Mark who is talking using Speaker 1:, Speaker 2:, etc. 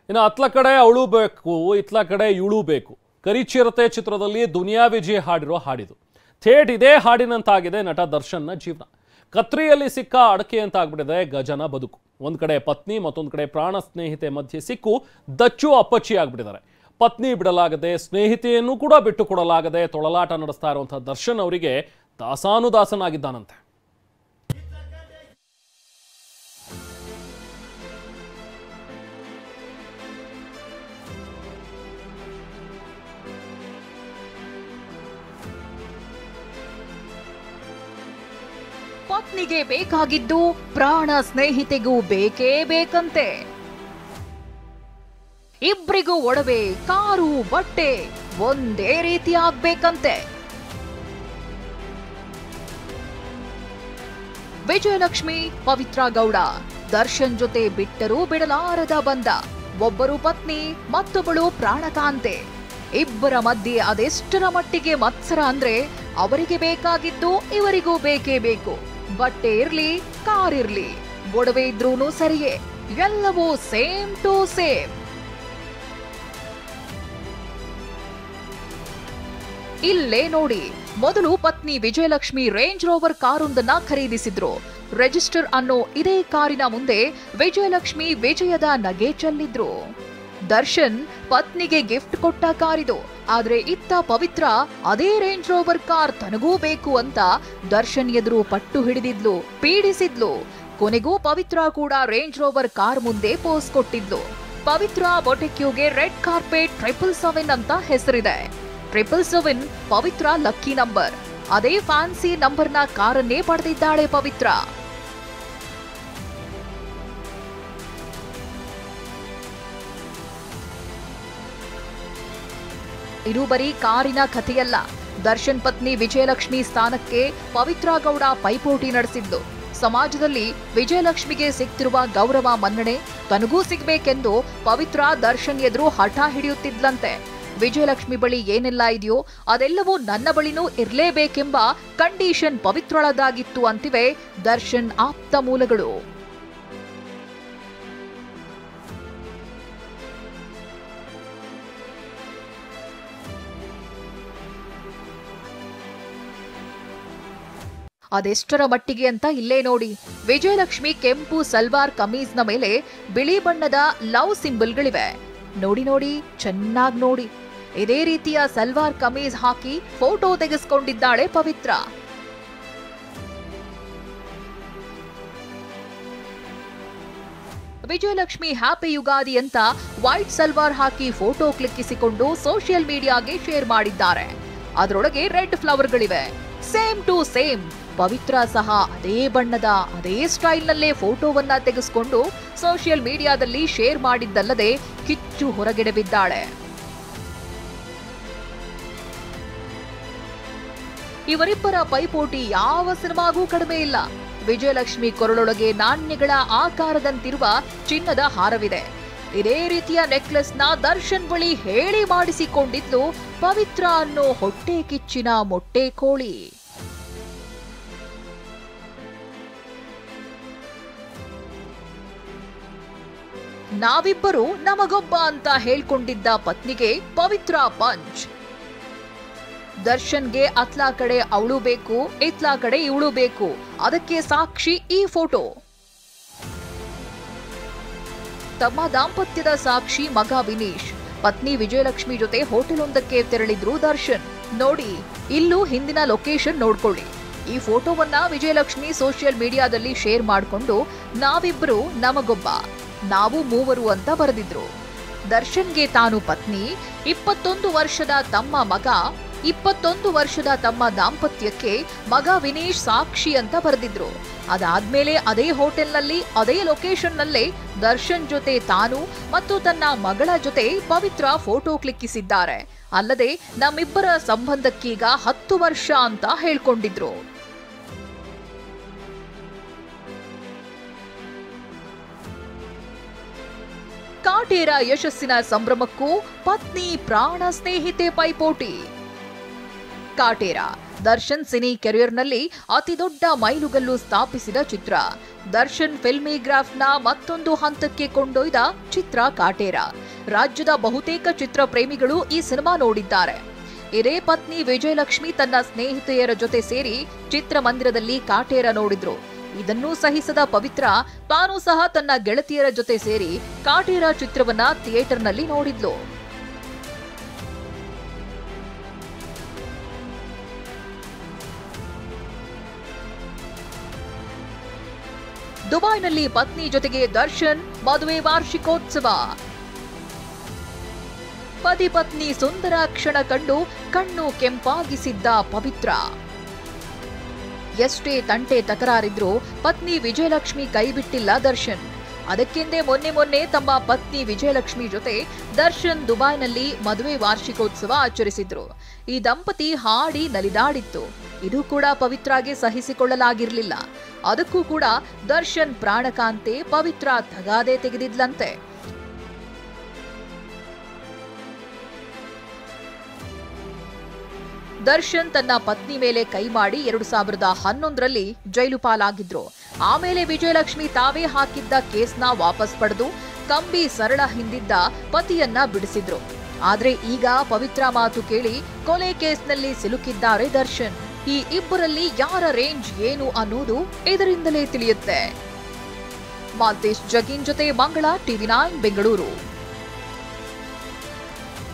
Speaker 1: ಇನ್ನು ಅತ್ಲ ಕಡೆ ಅವಳು ಬೇಕು ಇತ್ಲ ಕಡೆ ಇವಳು ಬೇಕು. ಕರಿಚಿರತೆ ಚಿತ್ರದಲ್ಲಿ ದುನಿಯಾ ವಿಜಯ್ ಹಾಡಿರೋ ಹಾಡಿದು. ಥೇಟ್ ಇದೇ ಹಾಡಿನಂತಾಗಿದೆ ನಟ ದರ್ಶನ್ನ ಜೀವನ. ಕತ್ರಿಯಲ್ಲಿ ಸಿಕ್ಕ ಅಡಕೆ ಅಂತ ಆಗ್ಬಿಟ್ಟಿದೆ ಗಜನ ಬದುಕು. ಒಂದ್ ಕಡೆ ಪತ್ನಿ, ಮತ್ತೊಂದು ಕಡೆ ಪ್ರಾಣ ಸ್ನೇಹಿತೆ ಮಧ್ಯೆ ಸಿಕ್ಕು ದಚ್ಚು ಅಪ್ಪಚ್ಚಿ ಆಗ್ಬಿಟ್ಟಿದ್ದಾರೆ. ಪತ್ನಿ ಬಿಡಲಾಗದೆ, ಸ್ನೇಹಿತೆಯನ್ನು ಕೂಡ ಬಿಟ್ಟು ಕೊಡಲಾಗದೆ ತೊಳಲಾಟ ನಡೆಸ್ತಾ ಇರುವಂತಹ ದರ್ಶನ್ ಅವರಿಗೆ ದಾಸಾನುದಾಸನಾಗಿದ್ದಾನಂತೆ.
Speaker 2: ಪತ್ನಿಗೆ ಬೇಕಾಗಿದ್ದು ಪ್ರಾಣ ಸ್ನೇಹಿತೆಗೂ ಬೇಕೇ ಬೇಕಂತೆ. ಇಬ್ರಿಗೂ ಒಡವೆ, ಕಾರು, ಬಟ್ಟೆ ಒಂದೇ ರೀತಿ ಆಗ್ಬೇಕಂತೆ. ವಿಜಯಲಕ್ಷ್ಮಿ ಪವಿತ್ರ ಗೌಡ ದರ್ಶನ್ ಜೊತೆ ಬಿಟ್ಟರೂ ಬಿಡಲಾರದ ಬಂದ. ಒಬ್ಬರು ಪತ್ನಿ, ಮತ್ತೊಬ್ಬಳು ಪ್ರಾಣಕಾಂತೆ. ಇಬ್ಬರ ಮಧ್ಯೆ ಅದೆಷ್ಟರ ಮಟ್ಟಿಗೆ ಮತ್ಸರ ಅಂದ್ರೆ ಅವರಿಗೆ ಬೇಕಾಗಿದ್ದು ಇವರಿಗೂ ಬೇಕೇ ಬೇಕು. ಬಟ್ಟೆ ಇರ್ಲಿ, ಕಾರ್ ಇರ್ಲಿ, ಒಡವೆ ಇದ್ರೂನು ಸರಿಯೇ, ಎಲ್ಲವೂ ಸೇಮ್ ಟು ಸೇಮ್. ಇಲ್ಲೇ ನೋಡಿ, ಮೊದಲು ಪತ್ನಿ ವಿಜಯಲಕ್ಷ್ಮಿ ರೇಂಜ್ ರೋವರ್ ಕಾರೊಂದನ್ನ ಖರೀದಿಸಿದ್ರು. ರಿಜಿಸ್ಟರ್ ಅನ್ನೋ ಇದೇ ಕಾರಿನ ಮುಂದೆ ವಿಜಯಲಕ್ಷ್ಮಿ ವಿಜಯದ ನಗೆ ಚೆಲ್ಲಿದ್ರು. ದರ್ಶನ್ ಪತ್ನಿಗೆ ಗಿಫ್ಟ್ ಕೊಟ್ಟ ಕಾರಿದು. ಆದ್ರೆ ಇತ್ತ ಪವಿತ್ರ ಅದೇ ರೇಂಜ್ ರೋವರ್ ಕಾರ್ ತನಗೂ ಬೇಕು ಅಂತ ದರ್ಶನ್ ಎದುರು ಪಟ್ಟು ಹಿಡಿದಿದ್ಲು, ಪೀಡಿಸಿದ್ಲು. ಕೊನೆಗೂ ಪವಿತ್ರ ಕೂಡ ರೇಂಜ್ ರೋವರ್ ಕಾರ್ ಮುಂದೆ ಪೋಸ್ ಕೊಟ್ಟಿದ್ಲು. ಪವಿತ್ರ ಬೊಟೆಕ್ಯೂಗೆ ರೆಡ್ ಕಾರ್ಪೆಟ್ 777 ಅಂತ ಹೆಸರಿದೆ. 777 ಪವಿತ್ರ ಲಕ್ಕಿ ನಂಬರ್. ಅದೇ ಫ್ಯಾನ್ಸಿ ನಂಬರ್ನ ಕಾರನ್ನೇ ಪಡೆದಿದ್ದಾಳೆ ಪವಿತ್ರ. ಇದು ಬರೀ ಕಾರಿನ ಕಥೆಯಲ್ಲ. ದರ್ಶನ್ ಪತ್ನಿ ವಿಜಯಲಕ್ಷ್ಮಿ ಸ್ಥಾನಕ್ಕೆ ಪವಿತ್ರ ಗೌಡ ಪೈಪೋಟಿ ನಡೆಸಿದ್ಲು. ಸಮಾಜದಲ್ಲಿ ವಿಜಯಲಕ್ಷ್ಮಿಗೆ ಸಿಗ್ತಿರುವ ಗೌರವ, ಮನ್ನಣೆ ತನಗೂ ಸಿಗ್ಬೇಕೆಂದು ಪವಿತ್ರ ದರ್ಶನ್ ಎದುರು ಹಠ ಹಿಡಿಯುತ್ತಿದ್ಲಂತೆ. ವಿಜಯಲಕ್ಷ್ಮಿ ಬಳಿ ಏನೆಲ್ಲ ಇದೆಯೋ ಅದೆಲ್ಲವೂ ನನ್ನ ಬಳಿನೂ ಇರ್ಲೇಬೇಕೆಂಬ ಕಂಡೀಷನ್ ಪವಿತ್ರಳದಾಗಿತ್ತು ಅಂತಿವೆ ದರ್ಶನ್ ಆಪ್ತ ಮೂಲಗಳು. ಅದೆಷ್ಟರ ಮಟ್ಟಿಗೆ ಅಂತ ಇಲ್ಲೇ ನೋಡಿ. ವಿಜಯಲಕ್ಷ್ಮಿ ಕೆಂಪು ಸಲ್ವಾರ್ ಕಮೀಸ್ನ ಮೇಲೆ ಬಿಳಿ ಬಣ್ಣದ ಲವ್ ಸಿಂಬಲ್ಗಳಿವೆ. ನೋಡಿ ನೋಡಿ, ಚೆನ್ನಾಗಿ ನೋಡಿ. ಇದೇ ರೀತಿಯ ಸಲ್ವಾರ್ ಕಮೀಸ್ ಹಾಕಿ ಫೋಟೋ ತೆಗೆಸಿಕೊಂಡಿದ್ದಾಳೆ ಪವಿತ್ರ. ವಿಜಯಲಕ್ಷ್ಮಿ ಹ್ಯಾಪಿ ಯುಗಾದಿ ಅಂತ ವೈಟ್ ಸಲ್ವಾರ್ ಹಾಕಿ ಫೋಟೋ ಕ್ಲಿಕ್ಕಿಸಿಕೊಂಡು ಸೋಷಿಯಲ್ ಮೀಡಿಯಾಗೆ ಶೇರ್ ಮಾಡಿದ್ದಾರೆ. ಅದರೊಳಗೆ ರೆಡ್ ಫ್ಲವರ್ಗಳಿವೆ. Same to same. ಪವಿತ್ರ ಸಹ ಅದೇ ಬಣ್ಣದ, ಅದೇ ಸ್ಟೈಲ್ನಲ್ಲೇ ಫೋಟೋವನ್ನ ತೆಗೆಸಿಕೊಂಡು ಸೋಷಿಯಲ್ ಮೀಡಿಯಾದಲ್ಲಿ ಶೇರ್ ಮಾಡಿದ್ದಲ್ಲದೆ ಕಿಚ್ಚು ಹೊರಗೆಡವಿದ್ದಾಳೆ. ಇವರಿಬ್ಬರ ಪೈಪೋಟಿ ಯಾವ ಸಿನಿಮಾಗೂ ಕಡಿಮೆ ಇಲ್ಲ. ವಿಜಯಲಕ್ಷ್ಮಿ ಕೊರಳೊಳಗೆ ನಾಣ್ಯಗಳ ಆಕಾರದಂತಿರುವ ಚಿನ್ನದ ಹಾರವಿದೆ. ಇದೇ ರೀತಿಯ ನೆಕ್ಲೆಸ್ನ ದರ್ಶನ್ ಬಳಿ ಹೇಳಿ ಮಾಡಿಸಿಕೊಂಡಿದ್ಲು ಪವಿತ್ರ ಅನ್ನೋ ಹೊಟ್ಟೆ ಕಿಚ್ಚಿನ ಮೊಟ್ಟೆ ಕೋಳಿ. ನಾವಿಬ್ಬರು ನಮಗೊಬ್ಬ ಅಂತ ಹೇಳ್ಕೊಂಡಿದ್ದ ಪತ್ನಿಗೆ ಪವಿತ್ರ ಪಂಚ್. ದರ್ಶನ್ಗೆ ಅತ್ಲಾ ಕಡೆ ಅವಳು ಬೇಕು, ಇತ್ಲಾ ಕಡೆ ಇವಳು ಬೇಕು. ಅದಕ್ಕೆ ಸಾಕ್ಷಿ ಈ ಫೋಟೋ. ತಮ್ಮ ದಾಂಪತ್ಯದ ಸಾಕ್ಷಿ ಮಗ ವಿನೀಶ್. ಪತ್ನಿ ವಿಜಯಲಕ್ಷ್ಮಿ ಜೊತೆ ಹೋಟೆಲ್ ಒಂದಕ್ಕೆ ತೆರಳಿದ್ರು ದರ್ಶನ್. ನೋಡಿ, ಇಲ್ಲೂ ಹಿಂದಿನ ಲೊಕೇಶನ್ ನೋಡ್ಕೊಳ್ಳಿ. ಈ ಫೋಟೋವನ್ನ ವಿಜಯಲಕ್ಷ್ಮಿ ಸೋಷಿಯಲ್ ಮೀಡಿಯಾದಲ್ಲಿ ಶೇರ್ ಮಾಡಿಕೊಂಡು ನಾವಿಬ್ರು ನಮಗೊಬ್ಬ, ನಾವು ಮೂವರು ಅಂತ ಬರೆದಿದ್ರು. ದರ್ಶನ್ಗೆ ತಾನು ಪತ್ನಿ, 21 ವರ್ಷದ ತಮ್ಮ ಮಗ, 21 ವರ್ಷದ ತಮ್ಮ ದಾಂಪತ್ಯಕ್ಕೆ ಮಗ ವಿನೀಶ್ ಸಾಕ್ಷಿ ಅಂತ ಬರೆದಿದ್ರು. ಅದಾದ್ಮೇಲೆ ಅದೇ ಹೋಟೆಲ್ನಲ್ಲಿ, ಅದೇ ಲೊಕೇಶನ್ನಲ್ಲೇ ದರ್ಶನ್ ಜೊತೆ ತಾನು ಮತ್ತು ತನ್ನ ಮಗಳ ಜೊತೆ ಪವಿತ್ರ ಫೋಟೋ ಕ್ಲಿಕ್ಕಿಸಿದ್ದಾರೆ. ಅಲ್ಲದೆ ನಮ್ಮಿಬ್ಬರ ಸಂಬಂಧಕ್ಕೀಗ 10 ವರ್ಷ ಅಂತ ಹೇಳ್ಕೊಂಡಿದ್ರು. ಕಾಟೇರ ಯಶಸ್ಸಿನ ಸಂಭ್ರಮಕ್ಕೂ ಪತ್ನಿ ಪ್ರಾಣ ಸ್ನೇಹಿತೆ ಪೈಪೋಟಿ. ಕಾಟೇರ ದರ್ಶನ್ ಸಿನಿ ಕೆರಿಯರ್ನಲ್ಲಿ ಅತಿ ದೊಡ್ಡ ಮೈಲುಗಲ್ಲು ಸ್ಥಾಪಿಸಿದ ಚಿತ್ರ. ದರ್ಶನ್ ಫಿಲ್ಮಿಗ್ರಾಫ್ನ ಮತ್ತೊಂದು ಹಂತಕ್ಕೆ ಕೊಂಡೊಯ್ದ ಚಿತ್ರ ಕಾಟೇರ. ರಾಜ್ಯದ ಬಹುತೇಕ ಚಿತ್ರ ಪ್ರೇಮಿಗಳು ಈ ಸಿನಿಮಾ ನೋಡಿದ್ದಾರೆ. ಇದೇ ಪತ್ನಿ ವಿಜಯಲಕ್ಷ್ಮಿ ತನ್ನ ಸ್ನೇಹಿತೆಯರ ಜೊತೆ ಸೇರಿ ಚಿತ್ರಮಂದಿರದಲ್ಲಿ ಕಾಟೇರ ನೋಡಿದ್ರು. ಇದನ್ನೂ ಸಹಿಸದ ಪವಿತ್ರ ತಾನೂ ಸಹ ತನ್ನ ಗೆಳತಿಯರ ಜೊತೆ ಸೇರಿ ಕಾಟೇರ ಚಿತ್ರವನ್ನ ಥಿಯೇಟರ್ನಲ್ಲಿ ನೋಡಿದ್ಲು. ದುಬೈನಲ್ಲಿ ಪತ್ನಿ ಜೊತೆಗೆ ದರ್ಶನ್ ಮದುವೆ ವಾರ್ಷಿಕೋತ್ಸವ. ಪತಿ ಪತ್ನಿ ಸುಂದರ ಕ್ಷಣ ಕಂಡು ಕಣ್ಣು ಕೆಂಪಾಗಿಸಿದ್ದ ಪವಿತ್ರ. ಎಷ್ಟೇ ತಂಟೆ ತಕರಾರಿದ್ರೂ ಪತ್ನಿ ವಿಜಯಲಕ್ಷ್ಮಿ ಕೈಬಿಟ್ಟಿಲ್ಲ ದರ್ಶನ್. ಅದಕ್ಕೆಂದೇ ಮೊನ್ನೆ ತಮ್ಮ ಪತ್ನಿ ವಿಜಯಲಕ್ಷ್ಮಿ ಜೊತೆ ದರ್ಶನ್ ದುಬೈನಲ್ಲಿ ಮದುವೆ ವಾರ್ಷಿಕೋತ್ಸವ ಆಚರಿಸಿದ್ರು. ಈ ದಂಪತಿ ಹಾಡಿ ನಲಿದಾಡಿತ್ತು. ಇದು ಕೂಡ ಪವಿತ್ರಾಗೆ ಸಹಿಸಿಕೊಳ್ಳಲಾಗಿರ್ಲಿಲ್ಲ. ಅದಕ್ಕೂ ಕೂಡ ದರ್ಶನ್ ಪ್ರಾಣಕಾಂತೆ ಪವಿತ್ರ ತಗಾದೆ ತೆಗೆದಿದ್ಲಂತೆ. ದರ್ಶನ್ ತನ್ನ ಪತ್ನಿ ಮೇಲೆ ಕೈ ಮಾಡಿ 2011ರಲ್ಲಿ ಜೈಲು ಪಾಲಾಗಿದ್ರು. ಆಮೇಲೆ ವಿಜಯಲಕ್ಷ್ಮಿ ತಾವೇ ಹಾಕಿದ್ದ ಕೇಸ್ನ ವಾಪಸ್ ಪಡೆದು ಕಂಬಿ ಸರಳ ಹಿಂದಿದ್ದ ಪತಿಯನ್ನ ಬಿಡಿಸಿದ್ರು. ಆದ್ರೆ ಈಗ ಪವಿತ್ರ ಮಾತು ಕೇಳಿ ಕೊಲೆ ಕೇಸ್ನಲ್ಲಿ ಸಿಲುಕಿದ್ದಾರೆ ದರ್ಶನ್. ಈ ಇಬ್ಬರಲ್ಲಿ ಯಾರ ರೇಂಜ್ ಏನು ಅನ್ನೋದು ಇದರಿಂದಲೇ ತಿಳಿಯುತ್ತೆ. ಮಾಲ್ತೇಶ್ ಜಗೀನ್ ಜೊತೆ ಮಂಗಳ, TV9 ಬೆಂಗಳೂರು.